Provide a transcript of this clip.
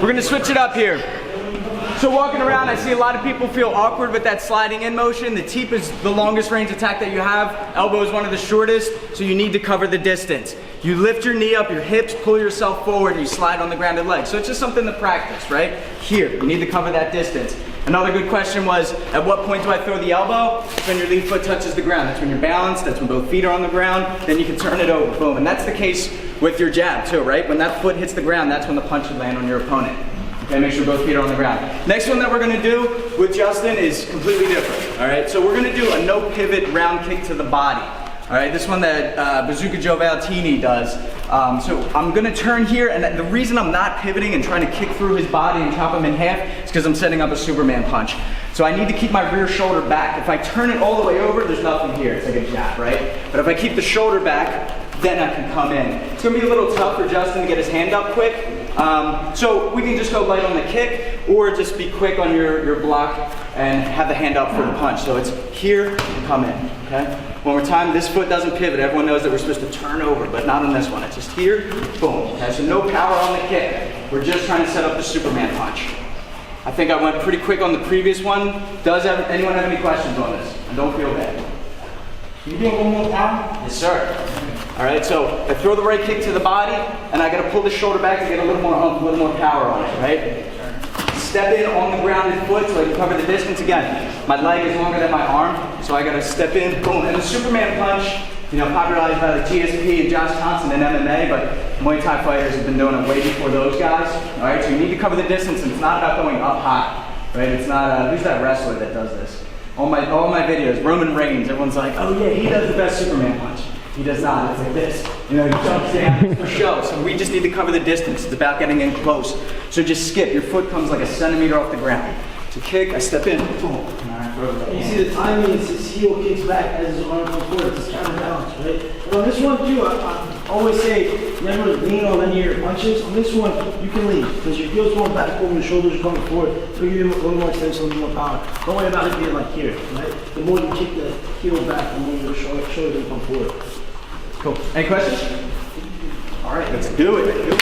We're gonna switch it up here. So walking around, I see a lot of people feel awkward with that sliding in motion. The teep is the longest range attack that you have. Elbow is one of the shortest, so you need to cover the distance. You lift your knee up, your hips, pull yourself forward, and you slide on the grounded leg. So it's just something to practice, right? Here, you need to cover that distance. Another good question was, at what point do I throw the elbow? It's when your lead foot touches the ground. That's when you're balanced, that's when both feet are on the ground, then you can turn it over, boom. And that's the case with your jab too, right? When that foot hits the ground, that's when the punch would land on your opponent. Okay, make sure both feet are on the ground. Next one that we're gonna do with Justin is completely different, all right? So we're gonna do a no pivot round kick to the body. All right, this one that Bazooka Joe Valtellini does. So I'm gonna turn here, and the reason I'm not pivoting and trying to kick through his body and chop him in half is because I'm setting up a Superman punch. So I need to keep my rear shoulder back. If I turn it all the way over, there's nothing here. It's like a jab, right? But if I keep the shoulder back, then I can come in. It's gonna be a little tough for Justin to get his hand up quick. So we can just go light on the kick, or just be quick on your block and have the hand up for the punch. So it's here and come in, okay? One more time, this foot doesn't pivot. Everyone knows that we're supposed to turn over, but not on this one. It's just here, boom. Okay, so no power on the kick. We're just trying to set up the Superman punch. I think I went pretty quick on the previous one. Does anyone have any questions on this? And don't feel bad. Can you do it one more time? Yes, sir. All right, so I throw the right kick to the body, and I gotta pull the shoulder back to get a little more hump, a little more power on it, right? Step in on the grounded foot so I can cover the distance. Again, my leg is longer than my arm, so I gotta step in, boom. And the Superman punch, you know, popularized by the GSP and Josh Thompson in MMA, but Muay Thai fighters have been doing it way before those guys. All right, so you need to cover the distance, and it's not about going up high, right? It's not, who's that wrestler that does this? All my videos, Roman Reigns, everyone's like, oh yeah, he does the best Superman punch. He does not, it's like this. You know, he jumps down for show. So we just need to cover the distance. It's about getting in close. So just skip, your foot comes like a centimeter off the ground. To kick, I step in, boom. You see the timing is his heel kicks back as his arm comes forward. It's counterbalance, right? But on this one too, I always say never lean on any of your punches. On this one, you can lean because your heel's going back over, your shoulders are coming forward. So you give him a little more extension, a little more power. Don't worry about it being like here, right? The more you kick the heel back, the more your shoulders will come forward. Cool. Any questions? All right, let's do it.